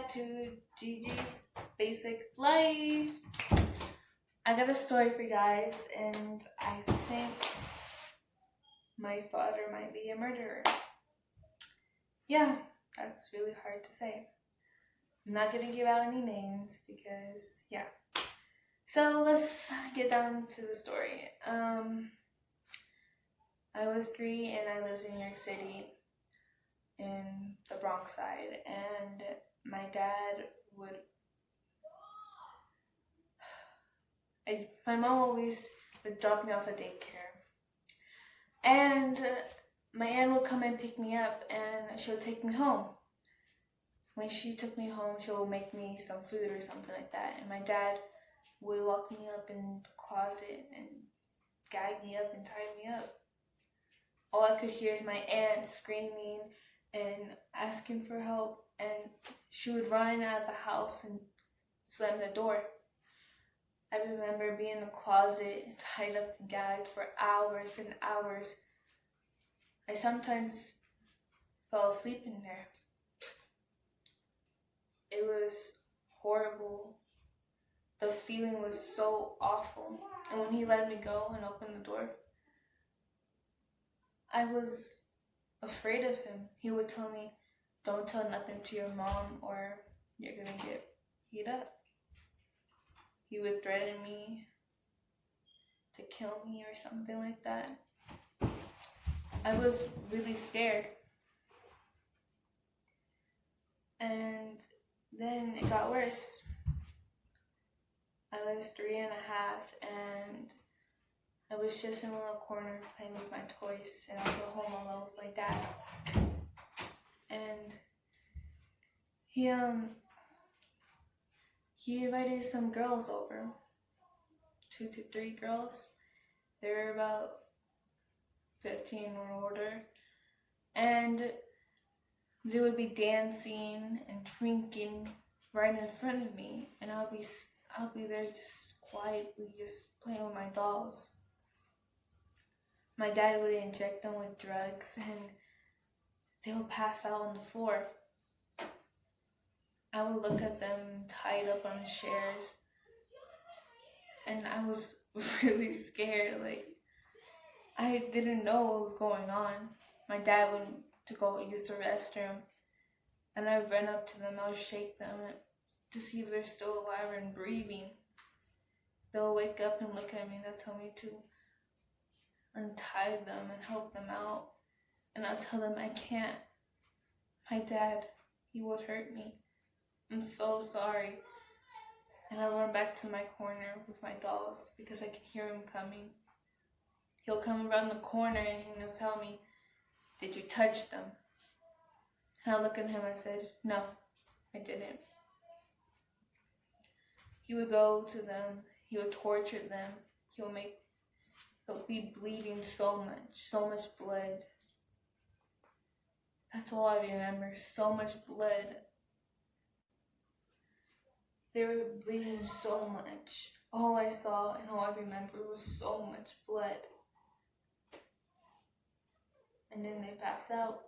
back to Gigi's Basic Life. I got a story for you guys, and I think my father might be a murderer. Yeah, that's really hard to say. I'm not gonna give out any names because, yeah. So let's get down to the story. I was 3 and I lived in New York City in the Bronx side, and my dad would my mom always would drop me off at daycare, and my aunt would come and pick me up, and she'll take me home. When she took me home, she'll make me some food or something like that, and my dad would lock me up in the closet and gag me up and tie me up. All I could hear is my aunt screaming and asking for help, and she would run out of the house and slam the door. I remember being in the closet, tied up and gagged for hours and hours. I sometimes fell asleep in there. It was horrible. The feeling was so awful. And when he let me go and opened the door, I was afraid of him. He would tell me, "Don't tell nothing to your mom or you're gonna get beat up." He would threaten me to kill me or something like that. I was really scared. And then it got worse. I was 3.5 and I was just in a little corner playing with my toys, and I was at home alone with my dad. And he invited some girls over, 2 to 3 girls. They were about 15 or older, and they would be dancing and drinking right in front of me, and I'll be there just quietly, just playing with my dolls. My dad would inject them with drugs, and they would pass out on the floor. I would look at them tied up on the chairs, and I was really scared. Like, I didn't know what was going on. My dad went to go use the restroom, and I ran up to them. I would shake them to see if they're still alive and breathing. They'll wake up and look at me. They'll tell me to untie them and help them out, and I'll tell them I can't. My dad, he would hurt me. I'm so sorry. And I run back to my corner with my dolls because I can hear him coming. He'll come around the corner and he'll tell me, "Did you touch them?" And I'll look at him and I said, "No, I didn't." He would go to them, he would torture them, he'll be bleeding so much blood. That's all I remember, so much blood. They were bleeding so much. All I saw and all I remember was so much blood. And then they passed out.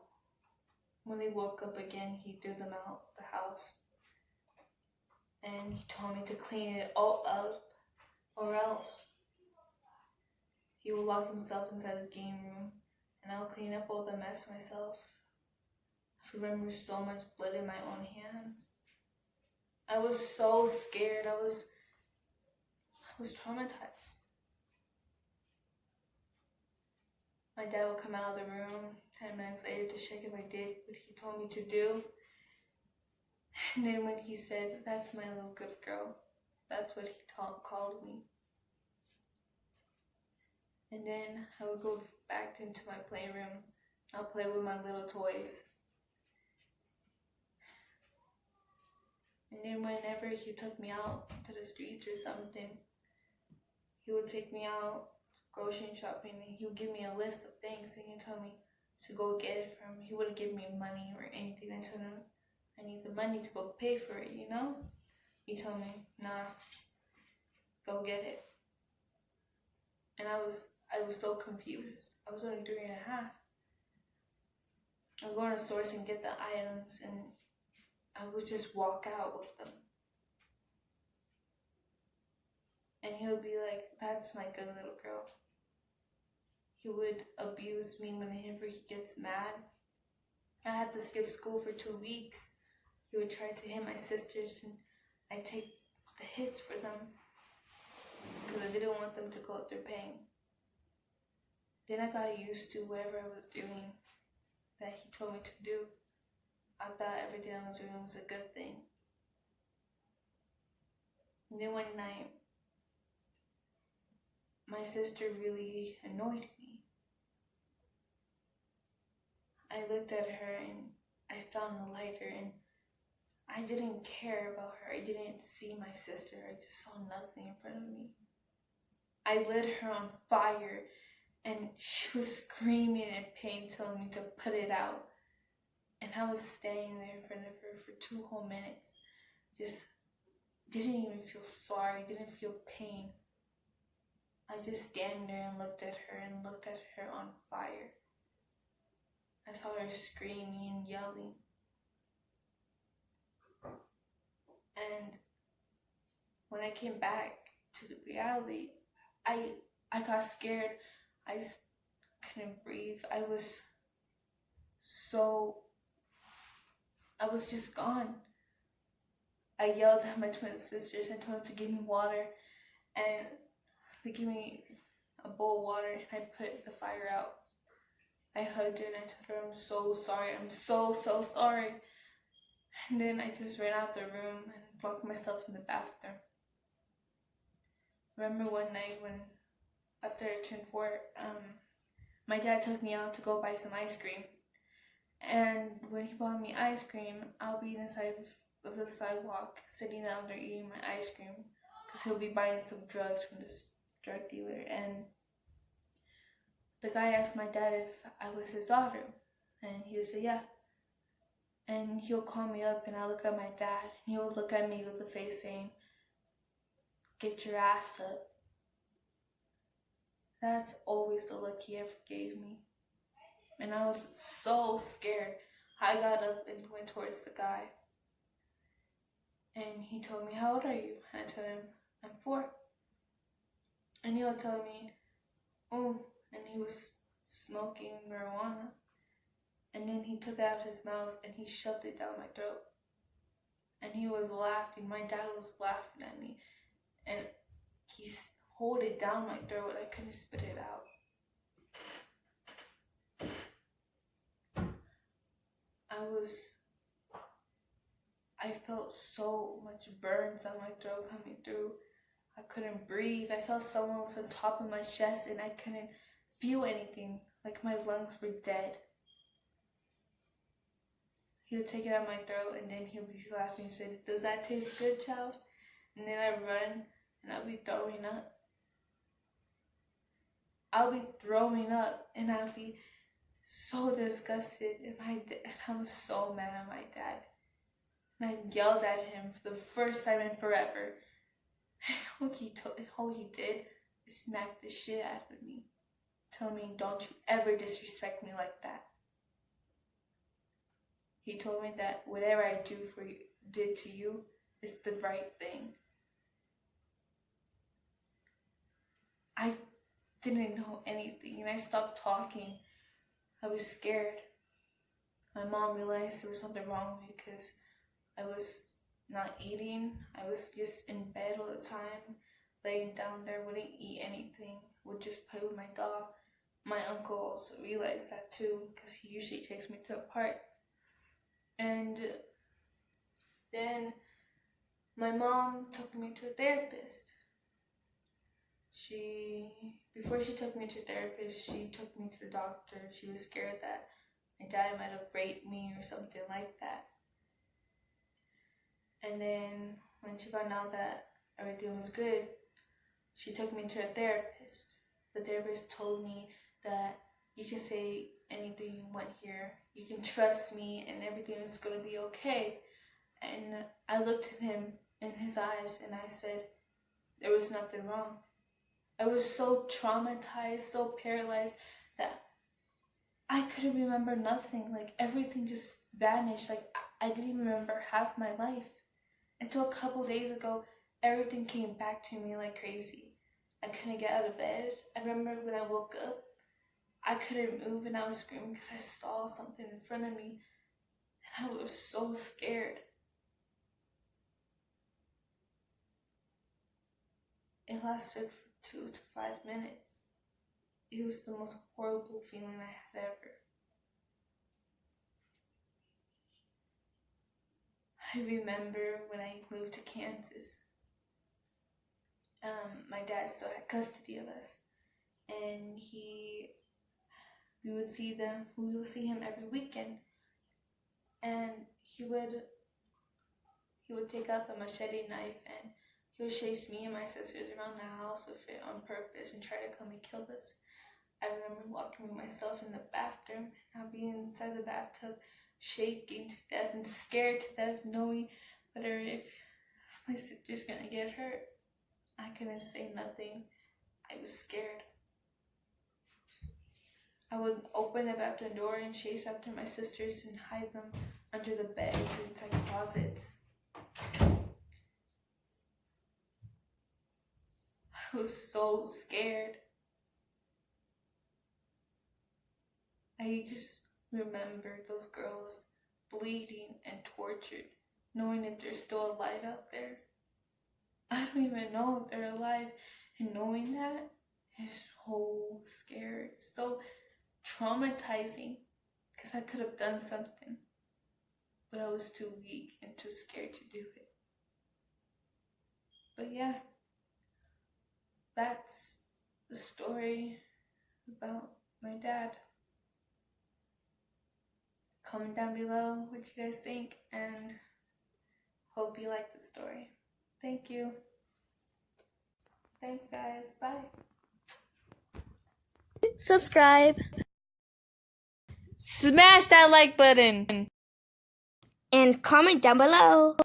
When they woke up again, he threw them out the house. And he told me to clean it all up or else. He would lock himself inside the game room and I would clean up all the mess myself. I remember so much blood in my own hands. I was so scared. I was traumatized. My dad would come out of the room 10 minutes later to check if I did what he told me to do. And then when he said, "That's my little good girl," that's what he called me. And then I would go back into my playroom. I'll play with my little toys. And then whenever he took me out to the streets or something, he would take me out grocery shopping and he would give me a list of things and he'd tell me to go get it from him. He wouldn't give me money or anything. I told him I need the money to go pay for it, you know? He told me, "Nah, go get it." And I was so confused. I was only 3.5. I would go to the stores and get the items, and I would just walk out with them. And he would be like, that's my good little girl. He would abuse me whenever he gets mad. I had to skip school for 2 weeks. He would try to hit my sisters, and I'd take the hits for them because I didn't want them to go through pain. Then I got used to whatever I was doing that he told me to do. I thought everything I was doing was a good thing. And then one night, my sister really annoyed me. I looked at her and I found the lighter, and I didn't care about her. I didn't see my sister. I just saw nothing in front of me. I lit her on fire, and she was screaming in pain, telling me to put it out. And I was standing there in front of her for 2 whole minutes. Just didn't even feel sorry, didn't feel pain. I just stand there and looked at her on fire. I saw her screaming and yelling. And when I came back to the reality, I got scared. I couldn't breathe. I was just gone. I yelled at my twin sisters and told them to give me water, and they gave me a bowl of water, and I put the fire out. I hugged her and I told her, I'm so sorry. I'm so sorry. And then I just ran out the room and locked myself in the bathroom. I remember one night when, after I turned 4, my dad took me out to go buy some ice cream. And when he bought me ice cream, I'll be inside of the sidewalk, sitting down there eating my ice cream, because he'll be buying some drugs from this drug dealer. And the guy asked my dad if I was his daughter, and he would say, yeah. And he'll call me up, and I'll look at my dad, and he'll look at me with a face saying, get your ass up. That's always the look he ever gave me. And I was so scared. I got up and went towards the guy. And he told me, how old are you? And I told him, I'm 4. And he'll tell me, oh, and he was smoking marijuana. And then he took it out of his mouth and he shoved it down my throat. And he was laughing. My dad was laughing at me. And he hold it down my throat. I couldn't spit it out. I felt so much burns on my throat coming through. I couldn't breathe. I felt someone was on top of my chest and I couldn't feel anything. Like my lungs were dead. He would take it out my throat and then he would be laughing and say, does that taste good, child? And then I'd run and I'd be throwing up. I'll be throwing up and I'll be so disgusted, and I was so mad at my dad. And I yelled at him for the first time in forever. And all he did is smack the shit out of me, telling me, don't you ever disrespect me like that. He told me that whatever I did to you is the right thing. I didn't know anything, and I stopped talking. I was scared. My mom realized there was something wrong with me because I was not eating. I was just in bed all the time, laying down there, wouldn't eat anything, would just play with my doll. My uncle also realized that too, because he usually takes me to the park. And then my mom took me to a therapist. Before she took me to a therapist, she took me to the doctor. She was scared that my dad might have raped me or something like that. And then when she found out that everything was good, she took me to a therapist. The therapist told me that you can say anything you want here. You can trust me and everything is going to be okay. And I looked at him in his eyes and I said, there was nothing wrong. I was so traumatized, so paralyzed that I couldn't remember nothing. Like everything just vanished. Like I didn't even remember half my life. Until a couple days ago, everything came back to me like crazy. I couldn't get out of bed. I remember when I woke up, I couldn't move and I was screaming because I saw something in front of me and I was so scared. It lasted for 2 to 5 minutes. It was the most horrible feeling I had ever. I remember when I moved to Kansas, my dad still had custody of us, and we would see him every weekend, and he would take out the machete knife and he would chase me and my sisters around the house with it on purpose and try to come and kill us. I remember walking with myself in the bathroom and I'd be inside the bathtub shaking to death and scared to death, knowing whether if my sister's gonna get hurt. I couldn't say nothing. I was scared. I would open the bathroom door and chase after my sisters and hide them under the beds and inside closets. I was so scared. I just remember those girls bleeding and tortured, knowing that they're still alive out there. I don't even know if they're alive, and knowing that is so scary, so traumatizing, because I could have done something, but I was too weak and too scared to do it. But yeah, that's the story about my dad. Comment down below what you guys think, and hope you like the story. Thank you. Thanks, guys. Bye. Subscribe Smash that like button and comment down below.